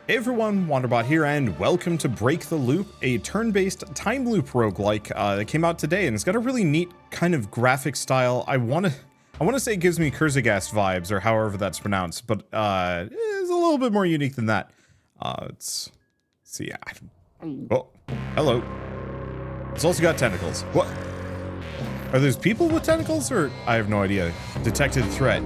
Hey everyone, Wanderbot here, and welcome to Break the Loop, a turn-based time loop roguelike that came out today, and it's got a really neat kind of graphic style. I want to say it gives me Kurzagast vibes, or however that's pronounced, but it's a little bit more unique than that. Let's see. Oh, hello. It's also got tentacles. What? Are those people with tentacles, or I have no idea. Detected threat.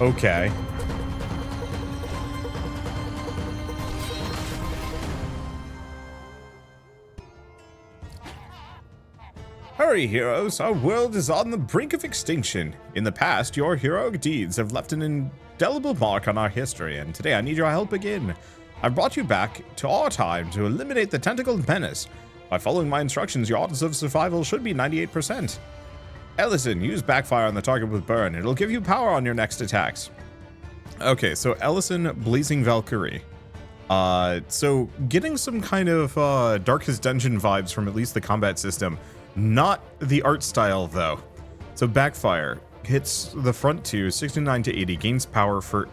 Okay. Hurry, heroes! Our world is on the brink of extinction. In the past, your heroic deeds have left an indelible mark on our history, and today I need your help again. I've brought you back to our time to eliminate the tentacled menace. By following my instructions, your odds of survival should be 98%. Ellison, use backfire on the target with burn. It'll give you power on your next attacks. Okay, so Ellison, Blazing Valkyrie. So getting some kind of Darkest Dungeon vibes from at least the combat system. Not the art style, though. So backfire hits the front two, 69 to 80, gains power for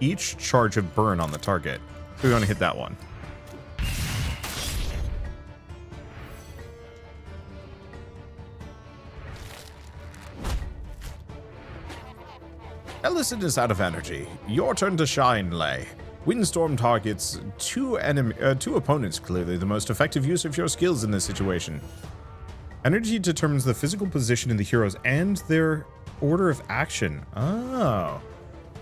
each charge of burn on the target. So we want to hit that one. Ellison is out of energy. Your turn to shine, Lay. Windstorm targets two opponents, clearly the most effective use of your skills in this situation. Energy determines the physical position of the heroes and their order of action. Oh.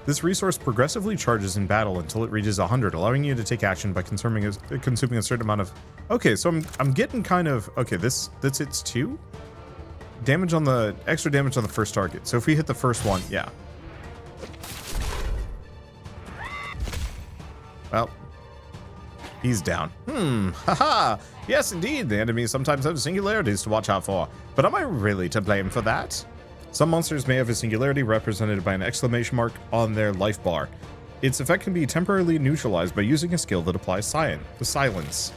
This resource progressively charges in battle until it reaches 100, allowing you to take action by consuming a certain amount of... Okay, so I'm getting kind of... Okay, that's its 2? Damage on the... Extra damage on the first target. So if we hit the first one, yeah. Well, he's down. Haha. Yes, indeed, the enemies sometimes have singularities to watch out for. But am I really to blame for that? Some monsters may have a singularity represented by an exclamation mark on their life bar. Its effect can be temporarily neutralized by using a skill that applies silence.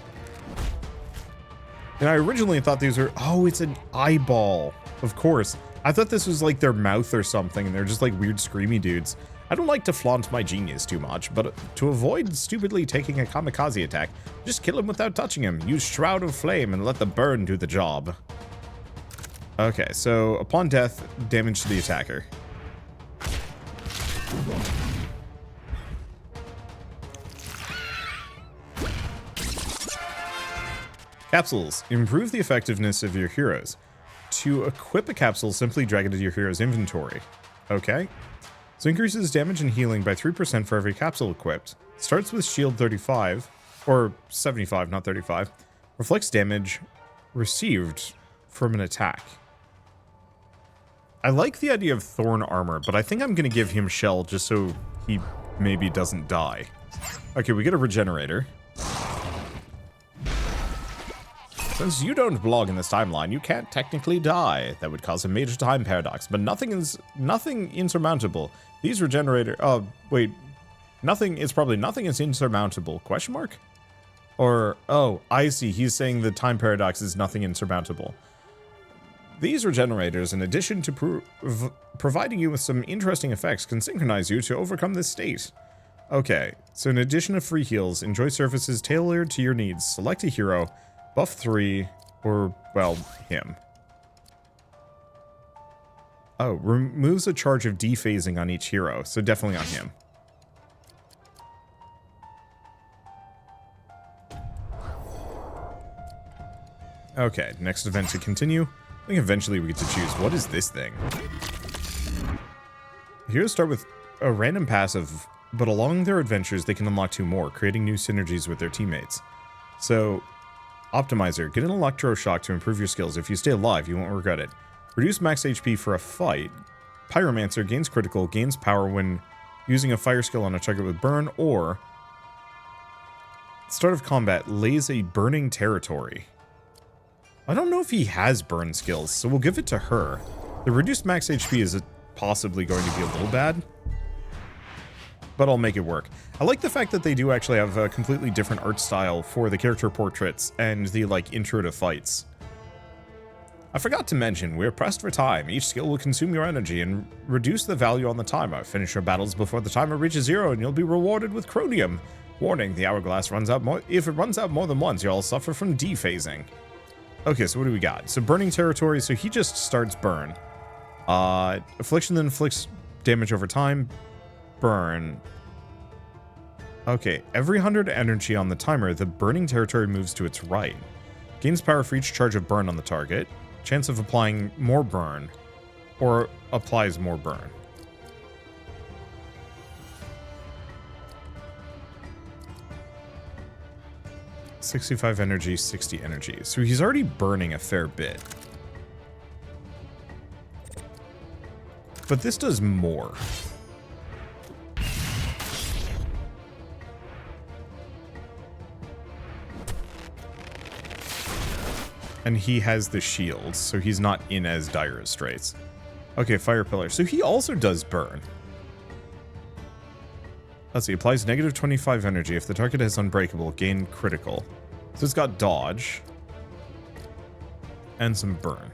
And I originally thought these were... Oh, it's an eyeball. Of course. I thought this was like their mouth or something, and they're just like weird screamy dudes. I don't like to flaunt my genius too much, but to avoid stupidly taking a kamikaze attack, just kill him without touching him. Use Shroud of Flame and let the burn do the job. Okay, so upon death, damage to the attacker. Capsules. Improve the effectiveness of your heroes. To equip a capsule, simply drag it into your hero's inventory. Okay. So increases damage and healing by 3% for every capsule equipped. Starts with shield 35, or 75, not 35. Reflects damage received from an attack. I like the idea of thorn armor, but I think I'm going to give him shell just so he maybe doesn't die. Okay, we get a regenerator. Since you don't belong in this timeline, you can't technically die. That would cause a major time paradox, but nothing insurmountable. These regenerator... nothing is insurmountable. Question mark? Or, oh, I see. He's saying the time paradox is nothing insurmountable. These regenerators, in addition to providing you with some interesting effects, can synchronize you to overcome this state. Okay, so in addition to free heals, enjoy services tailored to your needs. Select a hero, buff 3, or, well, him. Oh, removes a charge of dephasing on each hero, so definitely on him. Okay, next event to continue. I think eventually we get to choose. What is this thing? Heroes start with a random passive, but along their adventures they can unlock 2 more, creating new synergies with their teammates. So, Optimizer, get an electroshock to improve your skills. If you stay alive, you won't regret it. Reduce max HP for a fight. Pyromancer gains critical, gains power when using a fire skill on a target with burn, or start of combat, lays a burning territory. I don't know if he has burn skills, so we'll give it to her. The reduced max HP is possibly going to be a little bad, but I'll make it work. I like the fact that they do actually have a completely different art style for the character portraits and the, like, intro to fights. I forgot to mention, we're pressed for time. Each skill will consume your energy and reduce the value on the timer. Finish your battles before the timer reaches 0 and you'll be rewarded with chromium. Warning, the hourglass runs out more. If it runs out more than once, you'll suffer from dephasing. Okay, so what do we got? So burning territory, so he just starts burn. Affliction that inflicts damage over time. Burn. Okay, every 100 energy on the timer, the burning territory moves to its right. Gains power for each charge of burn on the target. Chance of applying more burn. Or applies more burn. $65 energy, 60 energy. So he's already burning a fair bit. But this does more. And he has the shield, so he's not in as dire as straits. Okay, Fire Pillar. So he also does burn. Let's see, applies negative 25 energy. If the target is unbreakable, gain critical. So it's got dodge. And some burn.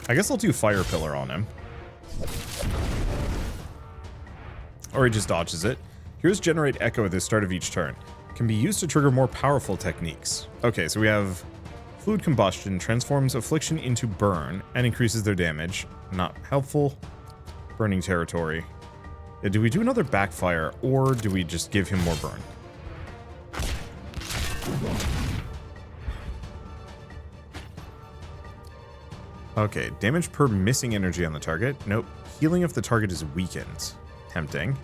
I guess I'll do Fire Pillar on him. Or he just dodges it. Here's Generate Echo at the start of each turn. Can be used to trigger more powerful techniques. Okay, so we have Fluid Combustion, transforms Affliction into burn, and increases their damage. Not helpful. Burning Territory. Yeah, do we do another Backfire, or do we just give him more burn? Okay, damage per missing energy on the target. Nope. Healing if the target is weakened. Tempting.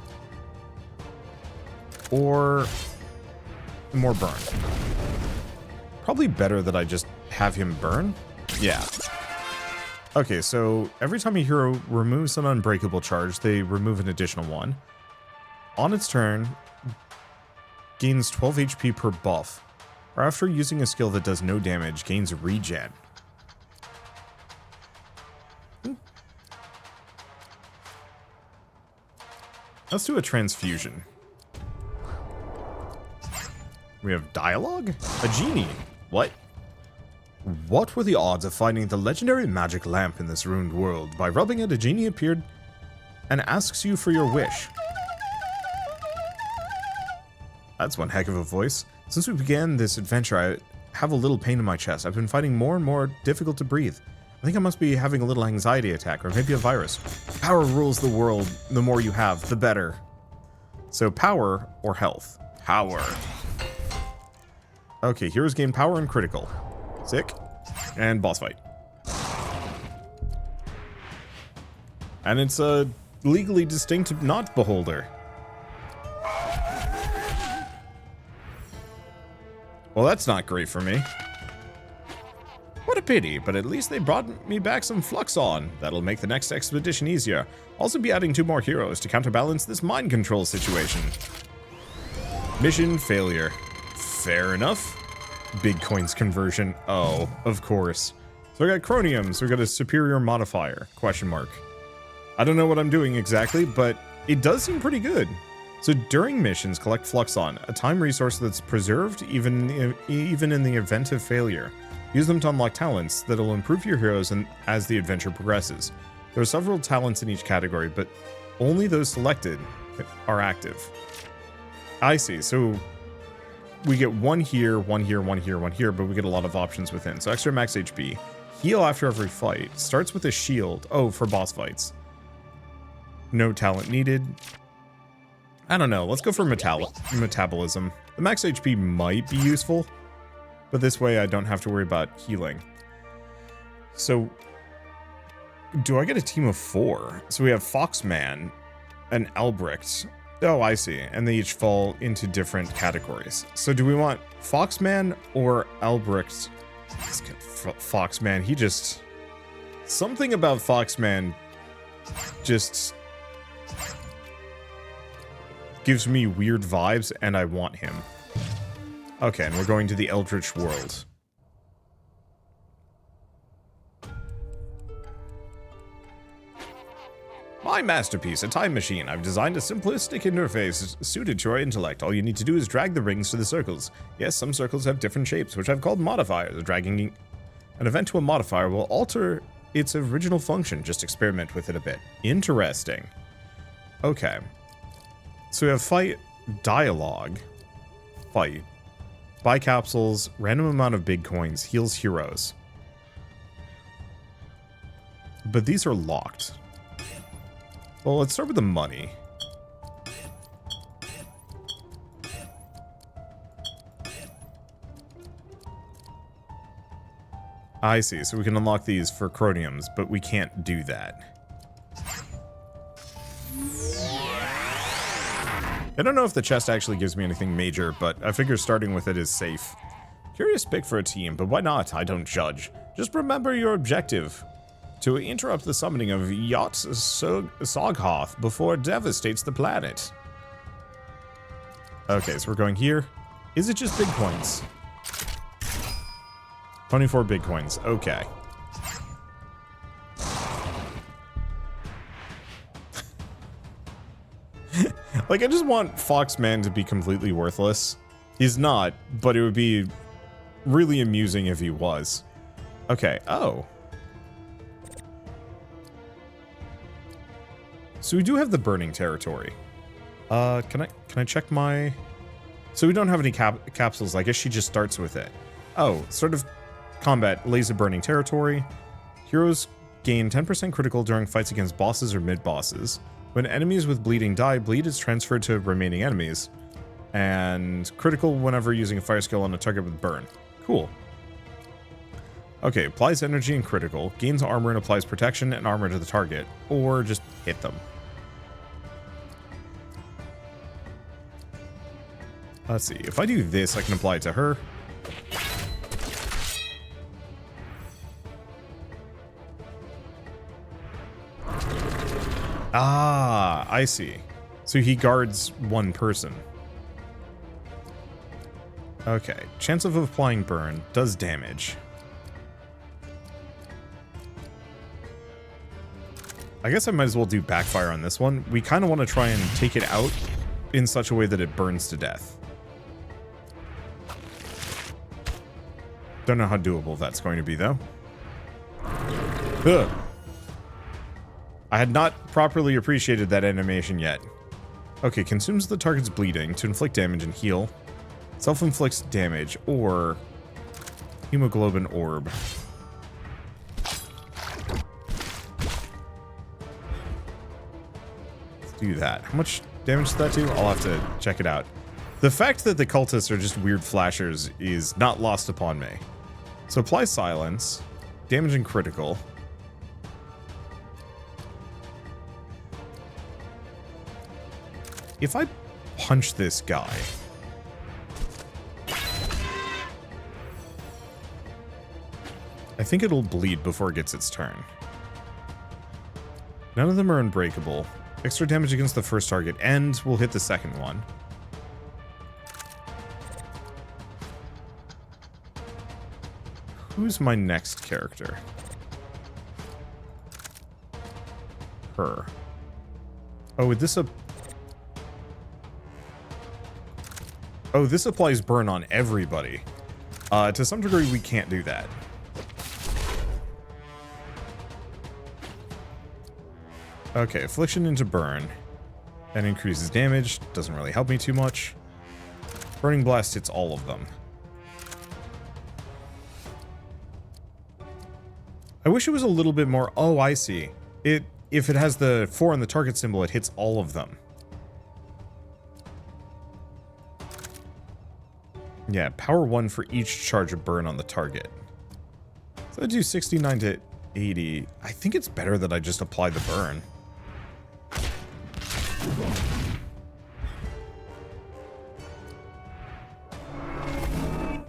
Or more burn. Probably better that I just have him burn. Yeah. Okay, so every time a hero removes an unbreakable charge, they remove an additional one. On its turn, gains 12 HP per buff. Or after using a skill that does no damage, gains regen. Let's do a transfusion. We have dialogue? A genie. What? What were the odds of finding the legendary magic lamp in this ruined world? By rubbing it, a genie appeared and asks you for your wish. That's one heck of a voice. Since we began this adventure, I have a little pain in my chest. I've been finding more and more difficult to breathe. I think I must be having a little anxiety attack, or maybe a virus. Power rules the world. The more you have, the better. So power or health? Power. Okay, heroes gain power and critical. Sick. And boss fight. And it's a legally distinct not beholder. Well, that's not great for me. What a pity, but at least they brought me back some Fluxon. That'll make the next expedition easier. Also be adding 2 more heroes to counterbalance this mind control situation. Mission failure. Fair enough. Big coins conversion. Oh, of course. So I got Chronium, so we got a superior modifier. Question mark. I don't know what I'm doing exactly, but it does seem pretty good. So during missions, collect Fluxon, a time resource that's preserved even in the event of failure. Use them to unlock talents that'll improve your heroes as the adventure progresses. There are several talents in each category, but only those selected are active. I see, so we get one here, one here, one here, one here, but we get a lot of options within. So extra max HP, heal after every fight, starts with a shield. Oh, for boss fights. No talent needed. I don't know, let's go for metabolism. The max HP might be useful, but this way I don't have to worry about healing. So, do I get a team of 4? So we have Foxman and Albrecht. Oh, I see. And they each fall into different categories. So do we want Foxman or Albrecht? Foxman, he just... Something about Foxman just gives me weird vibes, and I want him. Okay, and we're going to the Eldritch World. My masterpiece, a time machine. I've designed a simplistic interface suited to your intellect. All you need to do is drag the rings to the circles. Yes, some circles have different shapes, which I've called modifiers. An event to a modifier will alter its original function. Just experiment with it a bit. Interesting. Okay. So we have fight, dialogue, fight, buy capsules, random amount of big coins, heals heroes. But these are locked. Well, let's start with the money. I see, so we can unlock these for chromiums, but we can't do that. I don't know if the chest actually gives me anything major, but I figure starting with it is safe. Curious pick for a team, but why not? I don't judge. Just remember your objective. To interrupt the summoning of Yacht Soghoth before it devastates the planet. Okay, so we're going here. Is it just big coins? 24 big coins. Okay. Like, I just want Foxman to be completely worthless. He's not, but it would be really amusing if he was. Okay. Oh. So we do have the burning territory. Can I check my... So we don't have any capsules. I guess she just starts with it. Oh, sort of combat lays a burning territory. Heroes gain 10% critical during fights against bosses or mid-bosses. When enemies with bleeding die, bleed is transferred to remaining enemies. And critical whenever using a fire skill on a target with burn. Cool. Okay, applies energy and critical, gains armor and applies protection and armor to the target, or just hit them. Let's see, if I do this, I can apply it to her. Ah, I see. So he guards one person. Okay, chance of applying burn does damage. I guess I might as well do backfire on this one. We kind of want to try and take it out in such a way that it burns to death. Don't know how doable that's going to be, though. Ugh. I had not properly appreciated that animation yet. Okay, consumes the target's bleeding to inflict damage and heal. Self-inflicts damage, or hemoglobin orb. Let's do that. How much damage does that do? I'll have to check it out. The fact that the cultists are just weird flashers is not lost upon me. So apply silence, damage and critical. If I punch this guy... I think it'll bleed before it gets its turn. None of them are unbreakable. Extra damage against the first target, and we'll hit the second one. Who's my next character? Her. Oh, would this Oh, this applies burn on everybody. To some degree, we can't do that. Okay, affliction into burn. That increases damage. Doesn't really help me too much. Burning blast hits all of them. I wish it was a little bit more... Oh, I see. If it has the 4 on the target symbol, it hits all of them. Yeah, power 1 for each charge of burn on the target. So I do 69 to 80. I think it's better that I just apply the burn.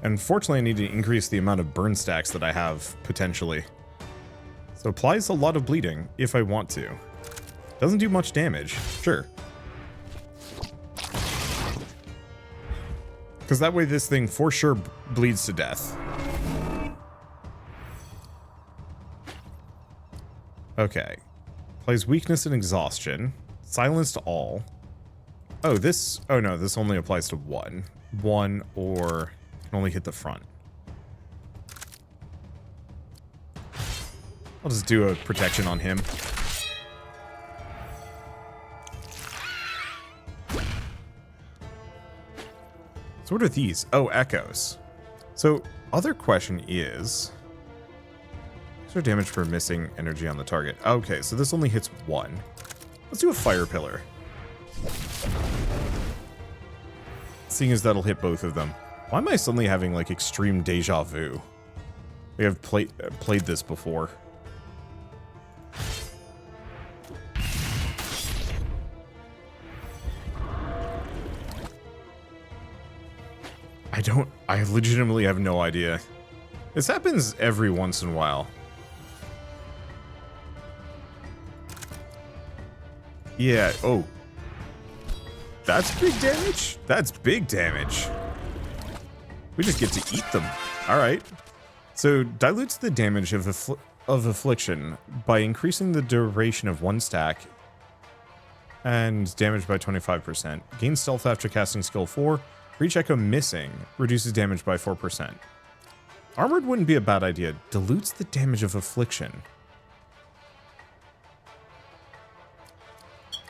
Unfortunately, I need to increase the amount of burn stacks that I have, potentially. So applies a lot of bleeding, if I want to. Doesn't do much damage, sure. Because that way this thing for sure bleeds to death. Okay. Plays weakness and exhaustion. Silence to all. Oh, this... Oh no, this only applies to one. One, or... can only hit the front. I'll just do a protection on him. So what are these? Oh, echoes. So, other question is... extra damage for missing energy on the target. Okay, so this only hits one. Let's do a fire pillar. Seeing as that'll hit both of them. Why am I suddenly having, like, extreme deja vu? We have played this before. I legitimately have no idea. This happens every once in a while. Yeah, oh. That's big damage? That's big damage. We just get to eat them. Alright. So, dilutes the damage of affliction by increasing the duration of one stack and damage by 25%. Gain stealth after casting skill 4. Reach echo missing. Reduces damage by 4%. Armored wouldn't be a bad idea. Dilutes the damage of affliction.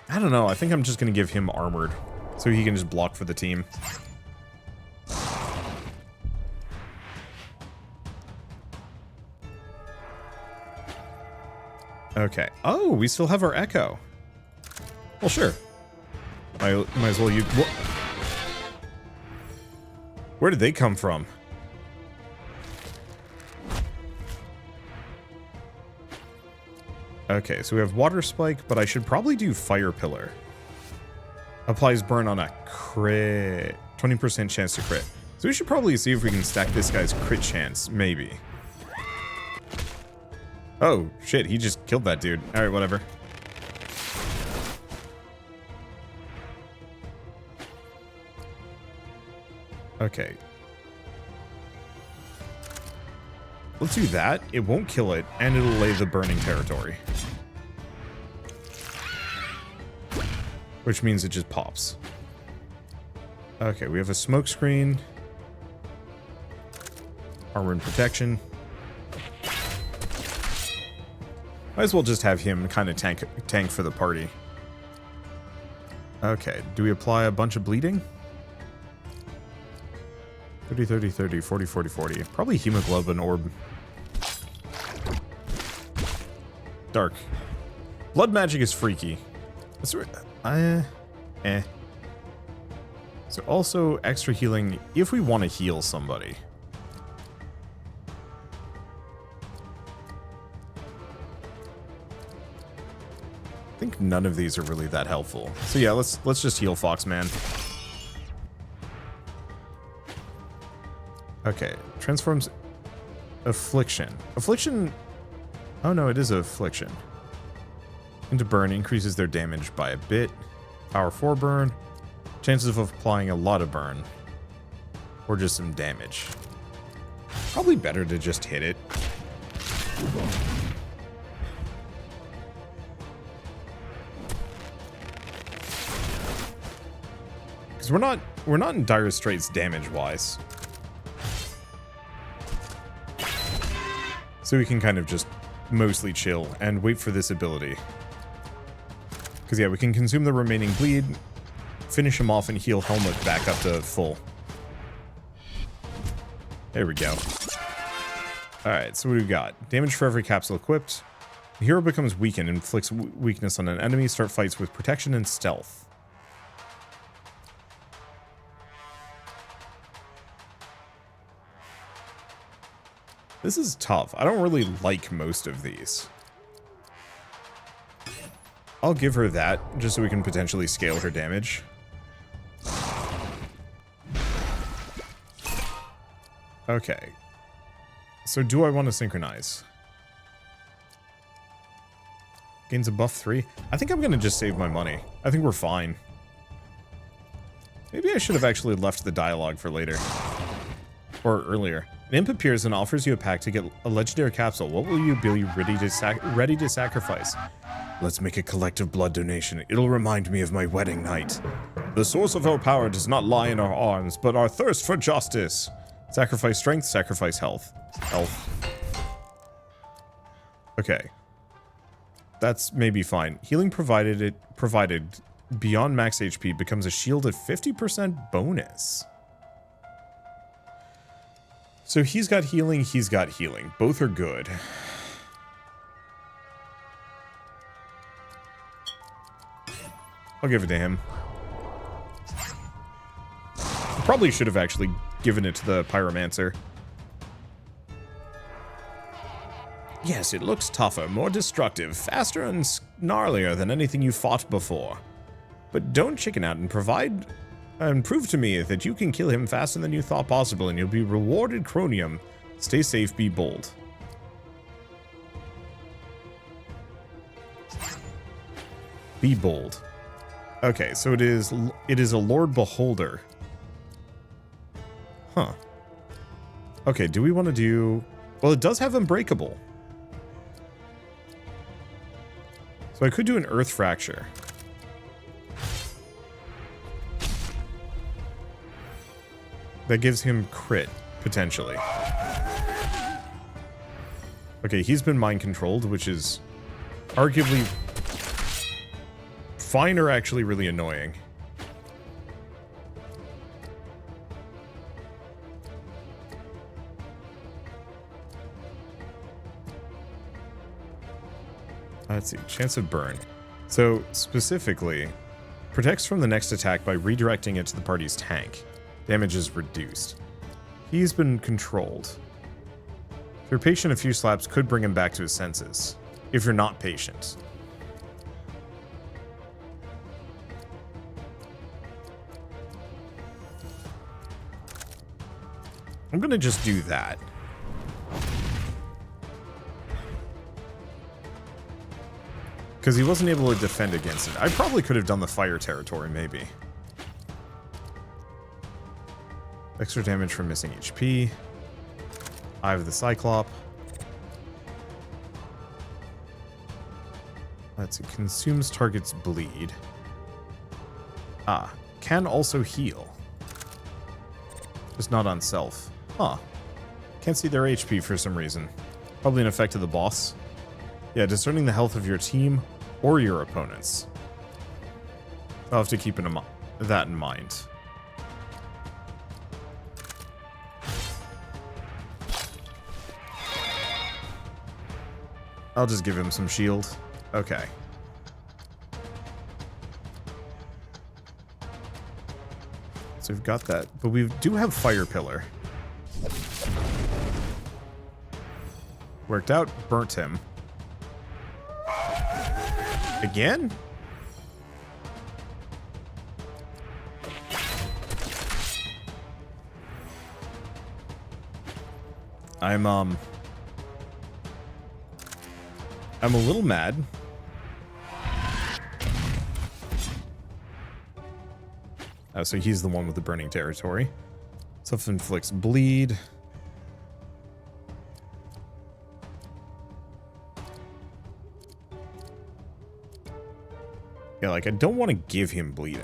I don't know. I think I'm just going to give him armored so he can just block for the team. Okay. Oh, we still have our echo. Well, sure. Might as well use... Where did they come from? Okay, so we have water spike, but I should probably do fire pillar. Applies burn on a crit. 20% chance to crit. So we should probably see if we can stack this guy's crit chance, maybe. Oh, shit, he just killed that dude. Alright, whatever. Okay. Let's do that. It won't kill it, and it'll lay the burning territory. Which means it just pops. Okay, we have a smoke screen. Armor and protection. Might as well just have him kind of tank for the party. Okay, do we apply a bunch of bleeding? 30, 30, 30, 40, 40, 40. Probably hemoglobin orb. Dark. Blood magic is freaky. So also extra healing if we want to heal somebody. I think none of these are really that helpful. So yeah, let's just heal Foxman. Okay, transforms affliction. Affliction. Oh no, it is affliction. Into burn increases their damage by a bit. Power 4 burn. Chances of applying a lot of burn. Or just some damage. Probably better to just hit it. Because we're not in dire straits damage-wise. So we can kind of just mostly chill and wait for this ability. Because yeah, we can consume the remaining bleed, finish him off, and heal Helmut back up to full. There we go. Alright, so what do we got? Damage for every capsule equipped. The hero becomes weakened and inflicts weakness on an enemy. Start fights with protection and stealth. This is tough. I don't really like most of these. I'll give her that, just so we can potentially scale her damage. Okay. So do I want to synchronize? Gains a buff 3. I think I'm going to just save my money. I think we're fine. Maybe I should have actually left the dialogue for later. Or earlier. An imp appears and offers you a pack to get a legendary capsule. What will you be ready to sacrifice? Let's make a collective blood donation. It'll remind me of my wedding night. The source of our power does not lie in our arms, but our thirst for justice. Sacrifice strength, sacrifice health. Okay. That's maybe fine. Healing provided beyond max HP becomes a shield at 50% bonus. So he's got healing, he's got healing. Both are good. I'll give it to him. Probably should have actually given it to the Pyromancer. Yes, it looks tougher, more destructive, faster and gnarlier than anything you fought before. But don't chicken out and prove to me that you can kill him faster than you thought possible, and you'll be rewarded chromium. Stay safe, be bold. Be bold. Okay, so it is a Lord Beholder. Huh. Okay, do we want to do... Well, it does have Unbreakable. So I could do an Earth Fracture. That gives him crit, potentially. Okay, he's been mind-controlled, which is arguably fine or actually really annoying. Let's see, chance of burn. So, specifically, protects from the next attack by redirecting it to the party's tank. Damage is reduced. He's been controlled. If you're patient, a few slaps could bring him back to his senses. If you're not patient. I'm gonna just do that. Because he wasn't able to defend against it. I probably could have done the fire territory, maybe. Extra damage from missing HP. Eye of the Cyclop. Let's see. Consumes target's bleed. Ah. Can also heal. Just not on self. Huh. Can't see their HP for some reason. Probably an effect of the boss. Yeah, discerning the health of your team or your opponents. I'll have to keep that in mind. I'll just give him some shield. Okay. So we've got that, but we do have Fire Pillar. Worked out, burnt him. Again? I'm a little mad. Oh, so he's the one with the burning territory. Self-inflicts bleed. Yeah, like, I don't want to give him bleeding.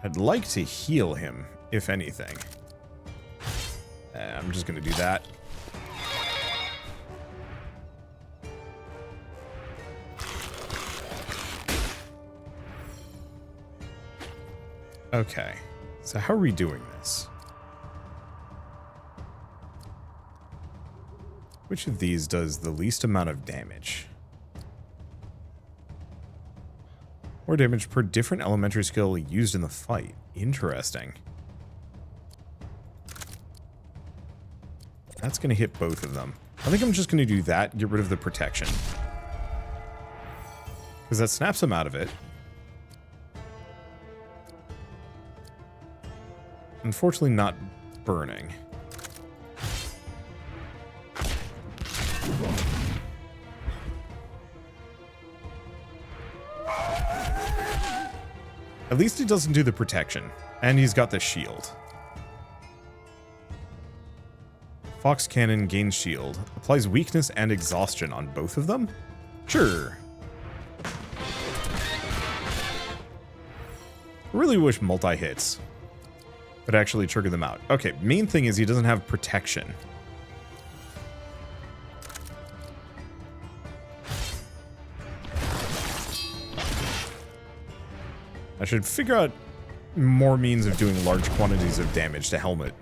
I'd like to heal him, if anything. I'm just going to do that. Okay, so how are we doing this? Which of these does the least amount of damage? More damage per different elementary skill used in the fight. Interesting. That's going to hit both of them. I think I'm just going to do that, get rid of the protection. Because that snaps him out of it. Unfortunately, not burning. At least it doesn't do the protection. And he's got the shield. Fox Cannon gains shield. Applies weakness and exhaustion on both of them? Sure. Really wish multi-hits would actually trigger them out. Okay, main thing is he doesn't have protection. I should figure out more means of doing large quantities of damage to Helmet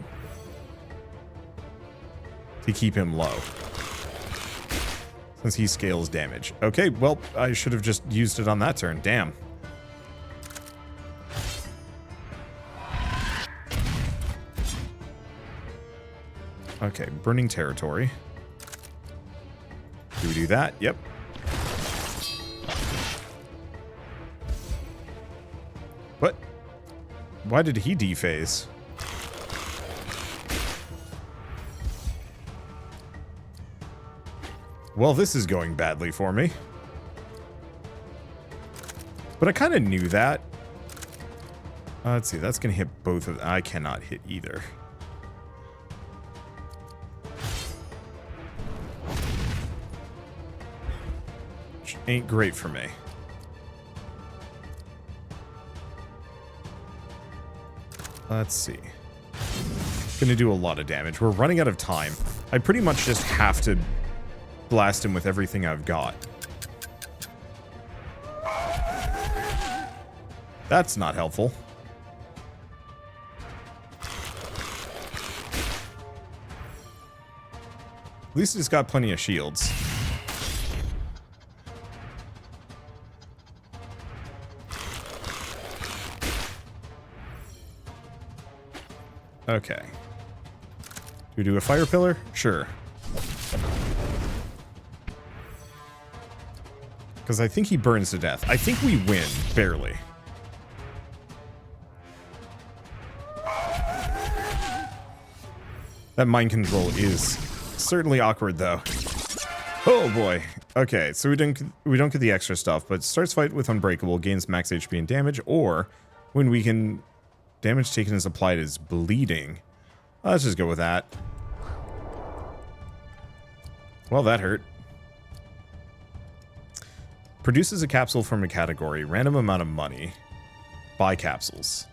to keep him low, since he scales damage. Okay, well, I should have just used it on that turn. Damn. Okay, burning territory. Do we do that? Yep. What? Why did he dephase? Well, this is going badly for me. But I kind of knew that. Let's see, that's going to hit both of them. I cannot hit either. Which ain't great for me. Let's see. Gonna do a lot of damage. We're running out of time. I pretty much just have to blast him with everything I've got. That's not helpful. At least it's got plenty of shields. Okay. Do we do a fire pillar? Sure. Because I think he burns to death. I think we win, barely. That mind control is certainly awkward, though. Oh boy. Okay, so we don't get the extra stuff, but starts fight with Unbreakable, gains max HP and damage, or when we can... Damage taken is applied as bleeding. Let's just go with that. Well, that hurt. Produces a capsule from a category. Random amount of money. Buy capsules.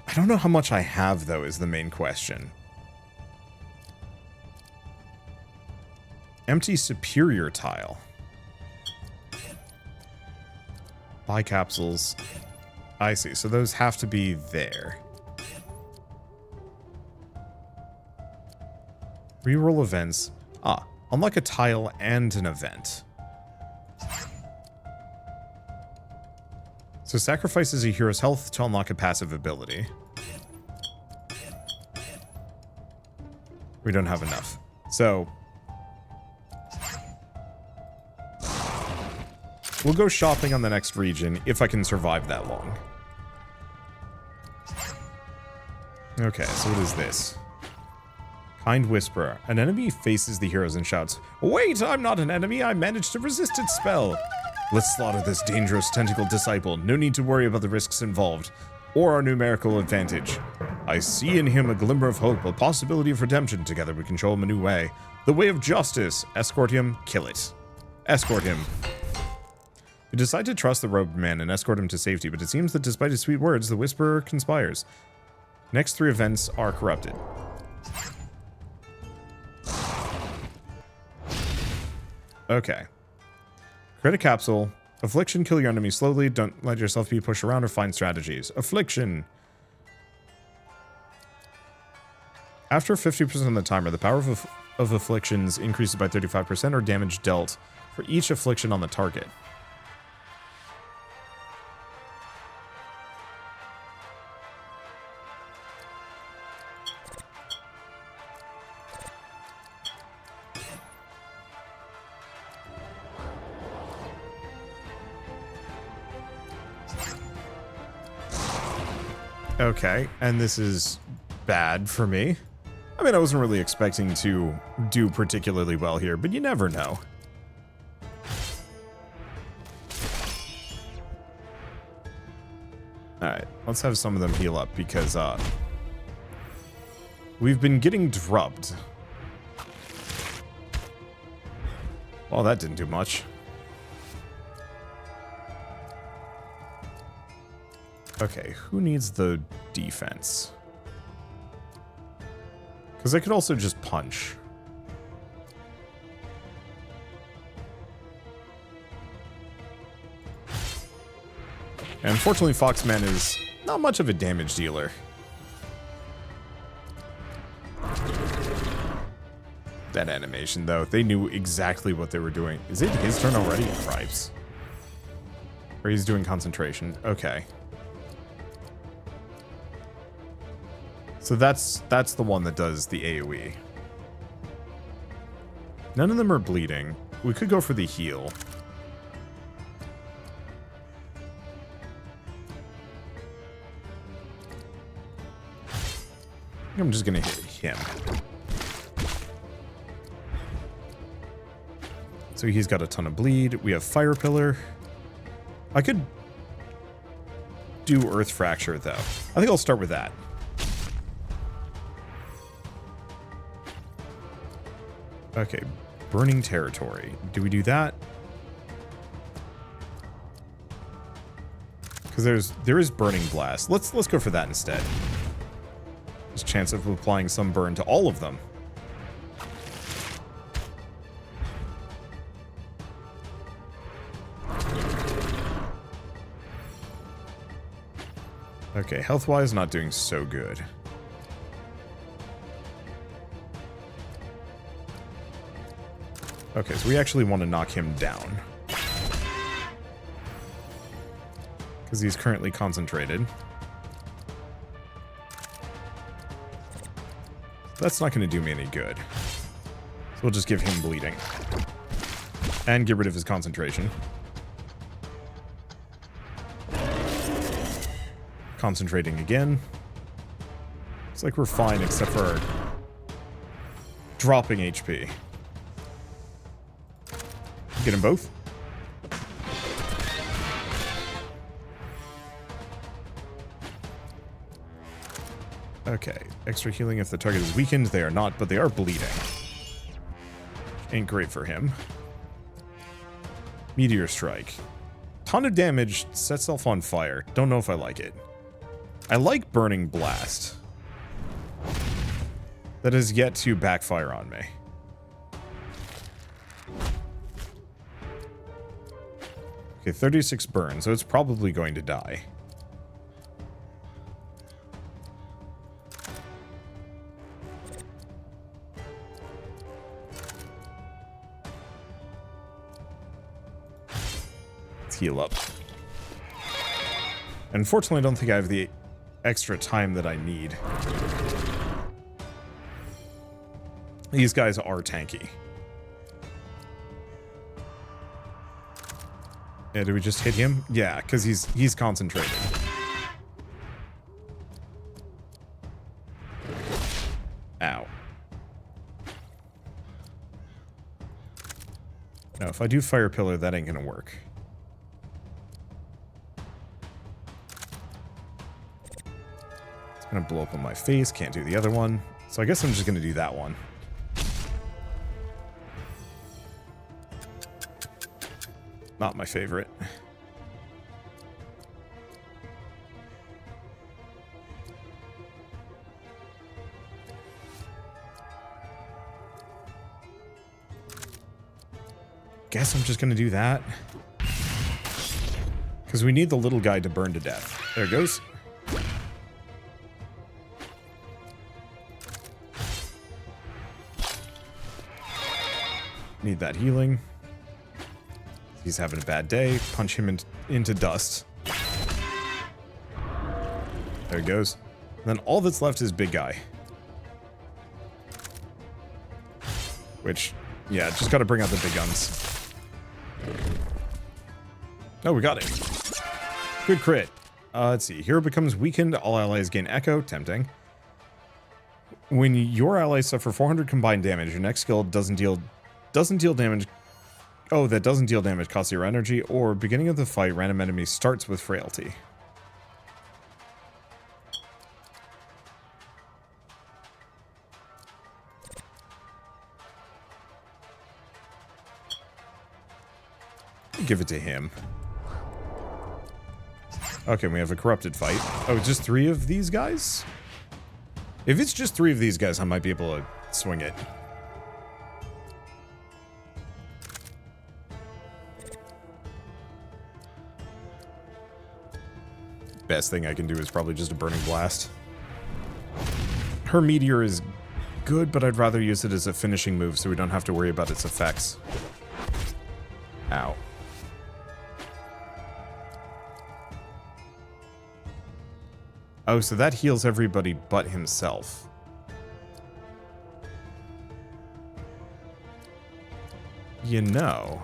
I don't know how much I have, though, is the main question. Empty superior tile. Buy capsules. I see, so those have to be there. Reroll events. Ah, unlock a tile and an event. So sacrifices a hero's health to unlock a passive ability. We don't have enough. So we'll go shopping on the next region if I can survive that long. Okay, so what is this? Kind Whisperer. An enemy faces the heroes and shouts, "Wait, I'm not an enemy. I managed to resist its spell. Let's slaughter this dangerous tentacle disciple. No need to worry about the risks involved, or our numerical advantage. I see in him a glimmer of hope, a possibility of redemption. Together we can show him a new way. The way of justice. Escort him, kill it. Escort him." We decide to trust the robed man and escort him to safety, but it seems that despite his sweet words, the Whisperer conspires. Next 3 events are corrupted. Okay. Create a capsule. Affliction, kill your enemy slowly. Don't let yourself be pushed around or find strategies. Affliction. After 50% of the timer, the power of afflictions increases by 35% or damage dealt for each affliction on the target. Okay, and this is bad for me. I mean, I wasn't really expecting to do particularly well here, but you never know. Alright, let's have some of them heal up, because, we've been getting drubbed. Well, that didn't do much. Okay, who needs the defense? Because I could also just punch. And unfortunately, Foxman is not much of a damage dealer. That animation, though, they knew exactly what they were doing. Is it his turn already? Cripes. Or he's doing concentration. Okay. So that's the one that does the AoE. None of them are bleeding. We could go for the heal. I'm just gonna hit him. So he's got a ton of bleed. We have Fire Pillar. I could do Earth Fracture, though. I think I'll start with that. Okay, Burning Territory. Do we do that? Because there is Burning Blast. Let's go for that instead. There's a chance of applying some burn to all of them. Okay, health-wise, not doing so good. Okay, so we actually want to knock him down. Because he's currently concentrated. That's not going to do me any good. So we'll just give him bleeding. And get rid of his concentration. Concentrating again. Looks like we're fine except for dropping HP. Get them both. Okay, extra healing if the target is weakened. They are not, but they are bleeding. Ain't great for him. Meteor Strike. Ton of damage, sets self on fire. Don't know if I like it. I like Burning Blast. That has yet to backfire on me. Okay, 36 burn, so it's probably going to die. Let's heal up. Unfortunately, I don't think I have the extra time that I need. These guys are tanky. Yeah, do we just hit him? Yeah, because he's concentrated. Ow. No, if I do Fire Pillar, that ain't gonna work. It's gonna blow up on my face, can't do the other one. So I guess I'm just gonna do that one. Not my favorite. Guess I'm just gonna do that. Because we need the little guy to burn to death. There it goes. Need that healing. He's having a bad day. Punch him into dust. There he goes. And then all that's left is big guy. Which, yeah, just gotta bring out the big guns. Oh, we got it. Good crit. Let's see. Hero becomes weakened. All allies gain echo. Tempting. When your allies suffer 400 combined damage, your next skill doesn't deal damage. Oh, that doesn't deal damage, costs 0 energy, or beginning of the fight, random enemy starts with frailty. Give it to him. Okay, we have a corrupted fight. Oh, just 3 of these guys? If it's just 3 of these guys, I might be able to swing it. Best thing I can do is probably just a Burning Blast. Her Meteor is good, but I'd rather use it as a finishing move so we don't have to worry about its effects. Ow. Oh, so that heals everybody but himself. You know.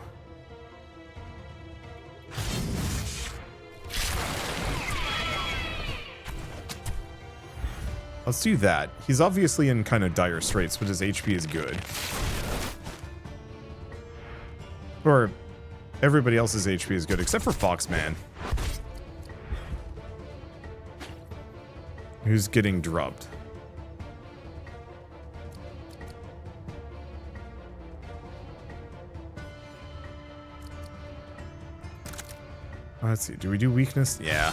Let's do that. He's obviously in kind of dire straits, but his HP is good. Or everybody else's HP is good, except for Foxman, who's getting drubbed. Let's see, do we do weakness? Yeah.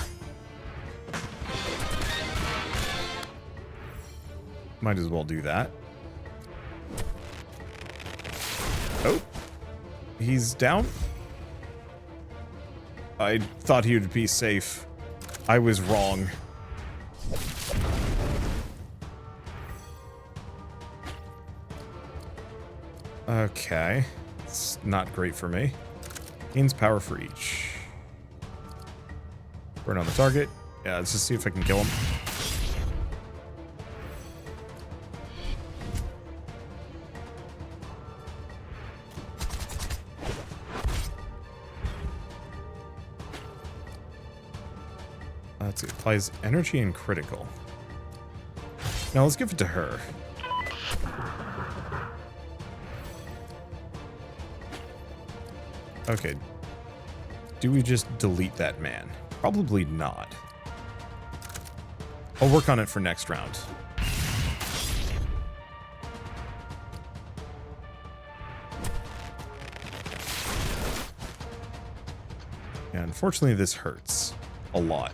Might as well do that. Oh. He's down. I thought he would be safe. I was wrong. Okay. It's not great for me. Gains power for each. Burn on the target. Yeah, let's just see if I can kill him. Let's see, applies energy and critical. Now let's give it to her. Okay. Do we just delete that man? Probably not. I'll work on it for next round. Yeah, unfortunately this hurts a lot.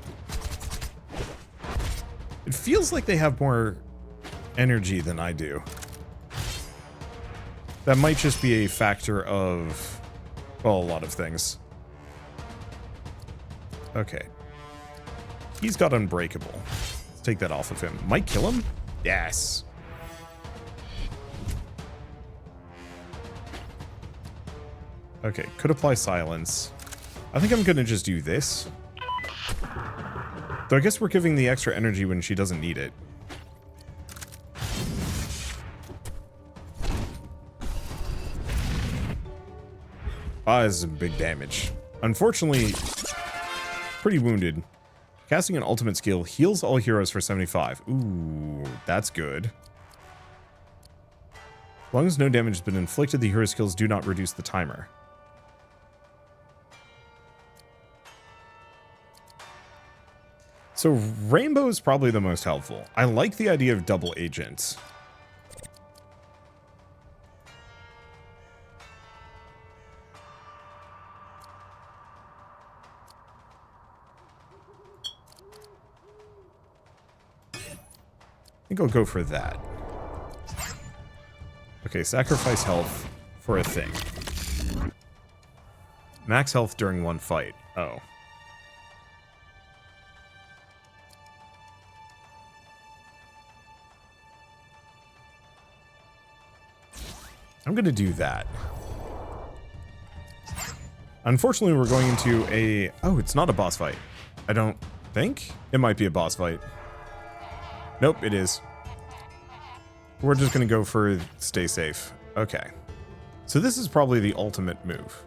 It feels like they have more energy than I do. That might just be a factor of, well, a lot of things. Okay. He's got Unbreakable. Let's take that off of him. Might kill him? Yes. Okay, could apply Silence. I think I'm gonna just do this. Though I guess we're giving the extra energy when she doesn't need it. Ah, this is some big damage. Unfortunately, pretty wounded. Casting an ultimate skill heals all heroes for 75. Ooh, that's good. As long as no damage has been inflicted, the hero skills do not reduce the timer. So Rainbow is probably the most helpful. I like the idea of double agents. I think I'll go for that. Okay, sacrifice health for a thing. Max health during one fight. Oh. I'm gonna do that. Unfortunately, we're going into a... Oh, it's not a boss fight. I don't think. It might be a boss fight. Nope, it is. We're just gonna go for stay safe. Okay. So this is probably the ultimate move.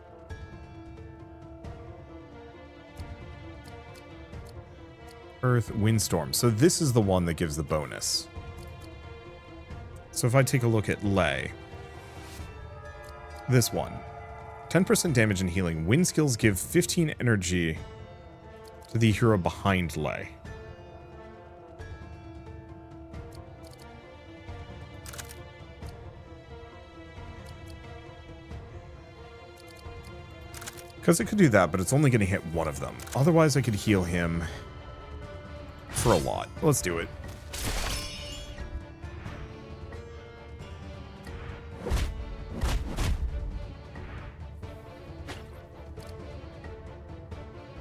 Earth Windstorm. So this is the one that gives the bonus. So if I take a look at Lei... This one. 10% damage and healing. Wind skills give 15 energy to the hero behind Lei. Because it could do that, but it's only going to hit one of them. Otherwise, I could heal him for a lot. Let's do it.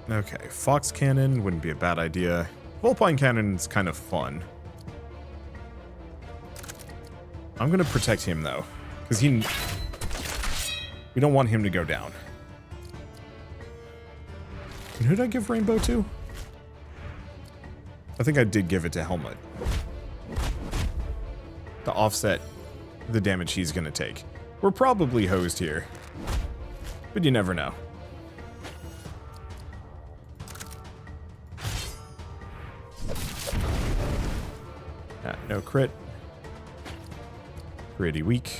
Okay, Fox Cannon wouldn't be a bad idea. Vulpine Cannon's kind of fun. I'm going to protect him, though. Because we don't want him to go down. And who did I give Rainbow to? I think I did give it to Helmet. To offset the damage he's going to take. We're probably hosed here. But you never know. No crit. Pretty weak.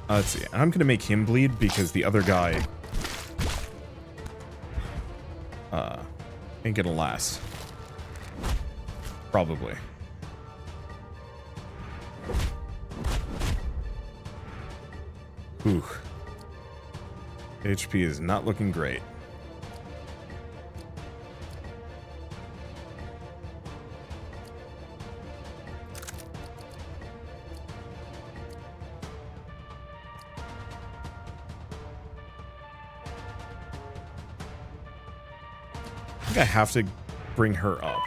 Let's see. I'm going to make him bleed because the other guy ain't going to last. Probably. Ooh. HP is not looking great. I think I have to bring her up.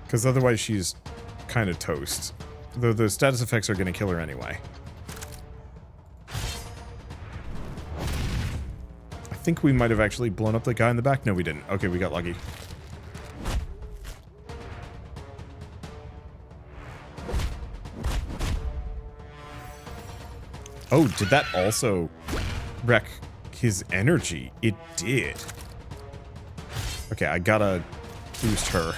Because otherwise she's kind of toast. Though the status effects are going to kill her anyway. I think we might have actually blown up the guy in the back. No, we didn't. Okay, we got lucky. Oh, did that also wreck his energy? It did. Okay, I gotta boost her.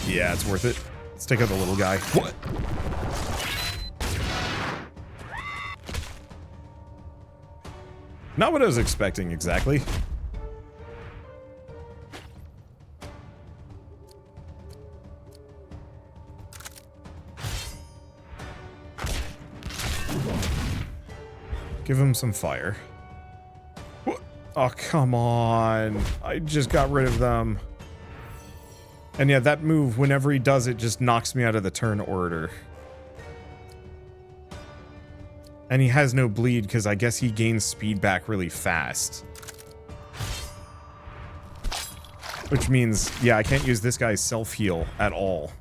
Yeah, it's worth it. Let's take out the little guy. What? Not what I was expecting exactly. Give him some fire. What? Oh, come on. I just got rid of them. And yeah, that move, whenever he does it, just knocks me out of the turn order. And he has no bleed, because I guess he gains speed back really fast. Which means, yeah, I can't use this guy's self-heal at all.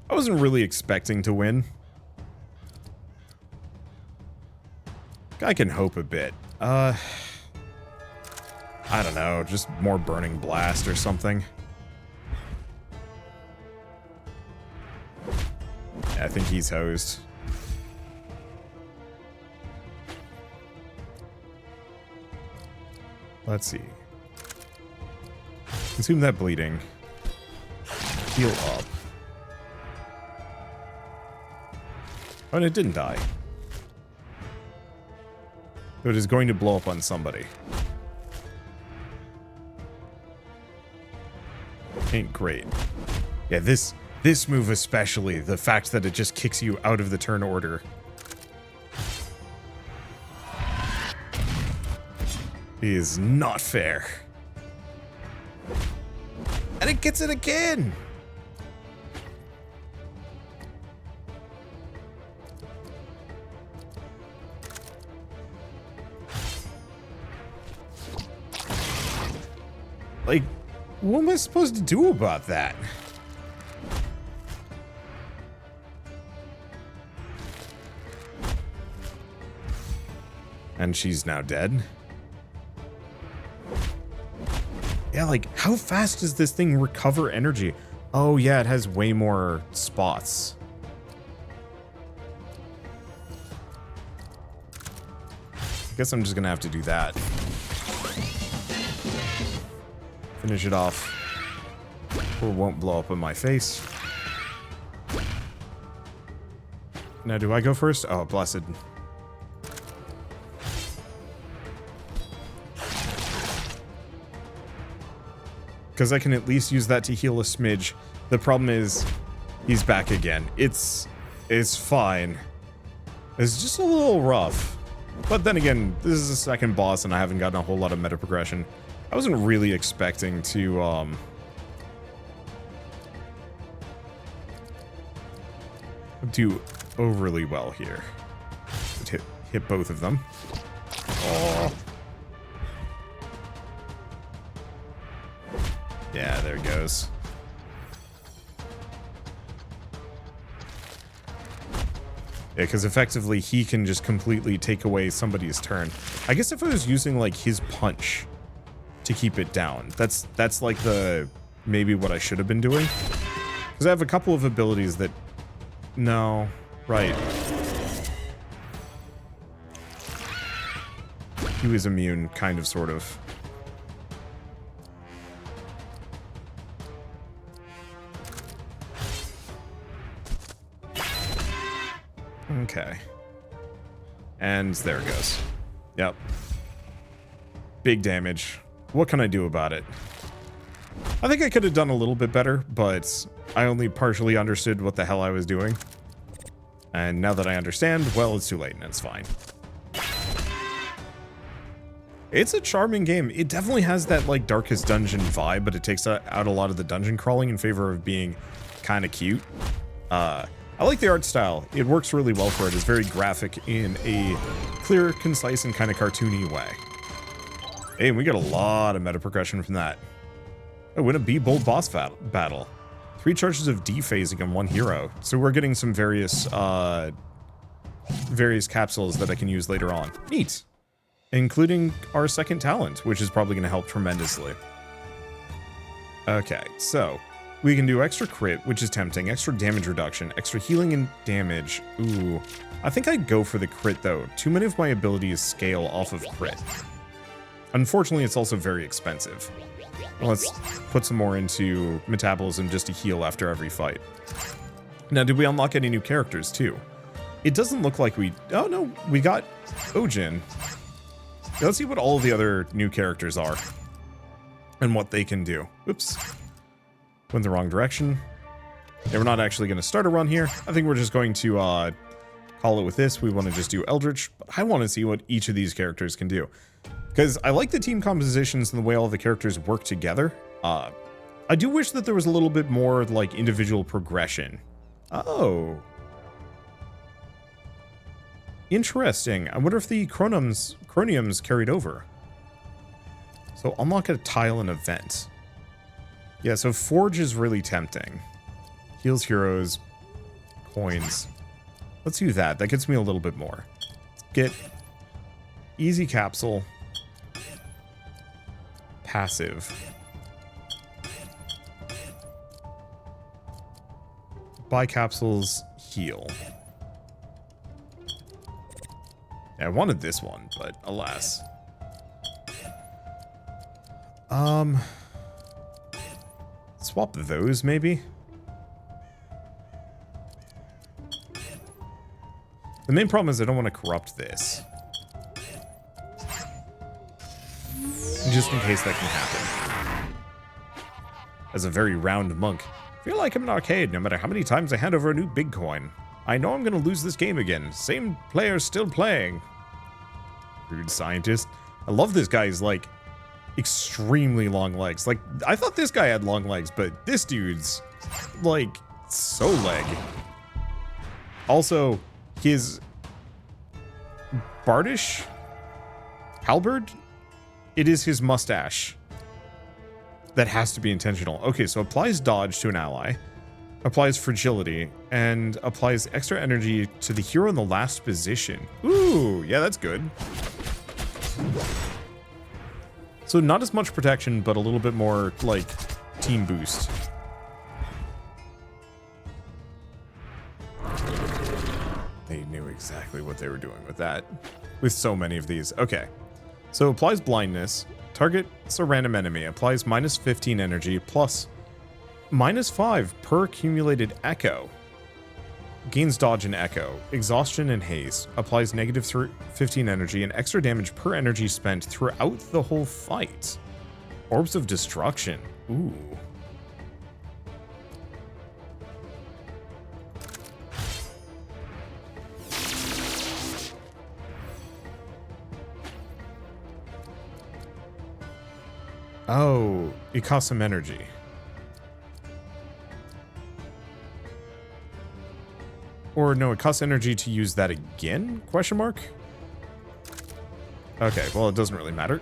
I wasn't really expecting to win. I can hope a bit. I don't know, just more Burning Blast or something. Yeah, I think he's hosed. Let's see. Consume that bleeding. Heal up. Oh, and it didn't die. So it is going to blow up on somebody. Ain't great. Yeah, this move especially, the fact that it just kicks you out of the turn order. Is not fair. And it gets it again! Like, what am I supposed to do about that? And she's now dead. Yeah, like, how fast does this thing recover energy? Oh, yeah, it has way more spots. I guess I'm just gonna have to do that. Finish it off. Or it won't blow up in my face. Now, do I go first? Oh, blessed. because I can at least use that to heal a smidge. The problem is he's back again. It's fine. It's just a little rough. But then again, this is the second boss and I haven't gotten a whole lot of meta progression. I wasn't really expecting to do overly well here. Hit both of them. Oh. Yeah, there it goes. Yeah, because effectively he can just completely take away somebody's turn. I guess if I was using like his punch to keep it down, that's like maybe what I should have been doing. Because I have a couple of abilities that... No. Right. He was immune, kind of, sort of. Okay. And there it goes. Yep. Big damage. What can I do about it? I think I could have done a little bit better, but I only partially understood what the hell I was doing. And now that I understand, well, it's too late and it's fine. It's a charming game. It definitely has that, like, Darkest Dungeon vibe, but it takes out a lot of the dungeon crawling in favor of being kind of cute. I like the art style. It works really well for it. It's very graphic in a clear, concise, and kind of cartoony way. Hey, and we got a lot of meta progression from that. Oh, win a Be Bold boss battle. 3 charges of dephasing on 1 hero. So we're getting some various capsules that I can use later on. Neat. Including our second talent, which is probably going to help tremendously. Okay, so we can do extra crit, which is tempting, extra damage reduction, extra healing and damage. Ooh, I think I'd go for the crit though. Too many of my abilities scale off of crit. Unfortunately, it's also very expensive. Let's put some more into metabolism just to heal after every fight. Now, did we unlock any new characters too? It doesn't look like we... Oh no, we got Ojin. Let's see what all of the other new characters are and what they can do. Oops. Went the wrong direction. Yeah, we're not actually going to start a run here. I think we're just going to call it with this. We want to just do Eldritch, but I want to see what each of these characters can do. Because I like the team compositions and the way all the characters work together. I do wish that there was a little bit more like individual progression. Oh. Interesting. I wonder if the Chroniums carried over. So unlock a tile and event. Yeah, so Forge is really tempting. Heals heroes. Coins. Let's do that. That gets me a little bit more. Let's get easy capsule. Passive. Buy capsules. Heal. Yeah, I wanted this one, but alas. Swap those, maybe? The main problem is I don't want to corrupt this. Just in case that can happen. As a very round monk, I feel like I'm an arcade no matter how many times I hand over a new big coin. I know I'm gonna lose this game again. Same player still playing. Rude scientist. I love this guy's, like, extremely long legs. Like, I thought this guy had long legs, but this dude's, like, so leg. Also, his Bardish halberd, it is his mustache. That has to be intentional. Okay, so applies dodge to an ally. Applies fragility, and applies extra energy to the hero in the last position. Ooh, yeah, that's good. So not as much protection, but a little bit more, like, team boost. They knew exactly what they were doing with that. With so many of these. Okay. So applies blindness. Targets a random enemy. Applies minus 15 energy plus -5 per accumulated echo. Gains dodge and echo. Exhaustion and haste. Applies -15 energy and extra damage per energy spent throughout the whole fight. Orbs of Destruction. Ooh. Oh, it costs some energy. Or no, it costs energy to use that again? Question mark? Okay, well, it doesn't really matter.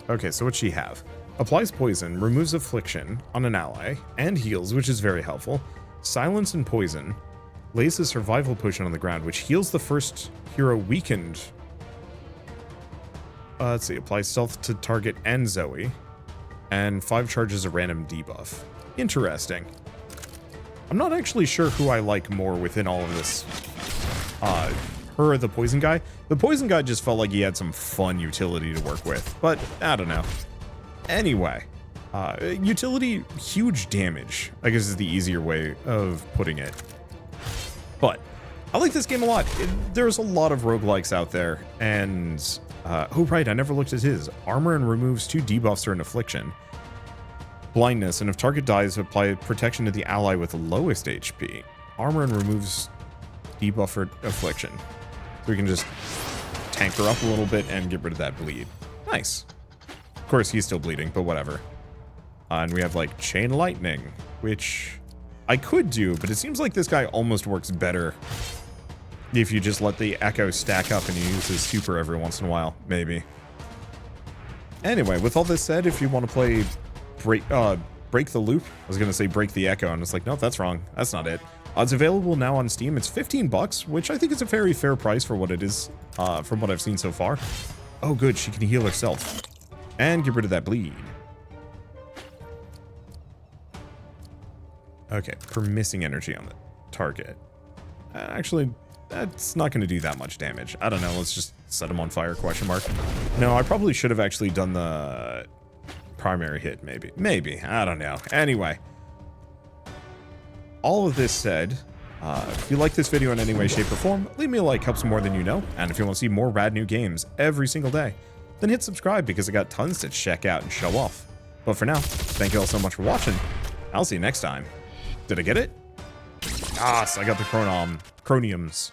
Okay, so what's she have? Applies poison, removes affliction on an ally, and heals, which is very helpful. Silence and poison. Lays a survival potion on the ground, which heals the first hero weakened. Let's see, applies stealth to target and Zoe. And 5 charges a random debuff. Interesting. I'm not actually sure who I like more within all of this. Her or the poison guy? The poison guy just felt like he had some fun utility to work with, but I don't know. Anyway, utility, huge damage, I guess is the easier way of putting it. But I like this game a lot. There's a lot of roguelikes out there, and oh right, I never looked at his. Armor and removes 2 debuffs or an affliction. Blindness, and if target dies, apply protection to the ally with the lowest HP. Armor and removes debuff or affliction. So we can just tank her up a little bit and get rid of that bleed. Nice. Of course, he's still bleeding, but whatever. And we have like Chain Lightning, which I could do, but it seems like this guy almost works better if you just let the echo stack up and you use his super every once in a while, maybe. Anyway, with all this said, if you want to play Break the Loop, I was going to say Break the Echo, and it's like, nope, that's wrong. That's not it. It's available now on Steam. It's $15, which I think is a very fair price for what it is, from what I've seen so far. Oh, good. She can heal herself. And get rid of that bleed. Okay, per missing energy on the target. Actually, that's not going to do that much damage. I don't know. Let's just set him on fire, question mark. No, I probably should have actually done the primary hit, maybe. Maybe. I don't know. Anyway. All of this said, if you like this video in any way, shape, or form, leave me a like, helps more than you know. And if you want to see more rad new games every single day, then hit subscribe because I got tons to check out and show off. But for now, thank you all so much for watching. I'll see you next time. Did I get it? Ah, so I got the Chroniums.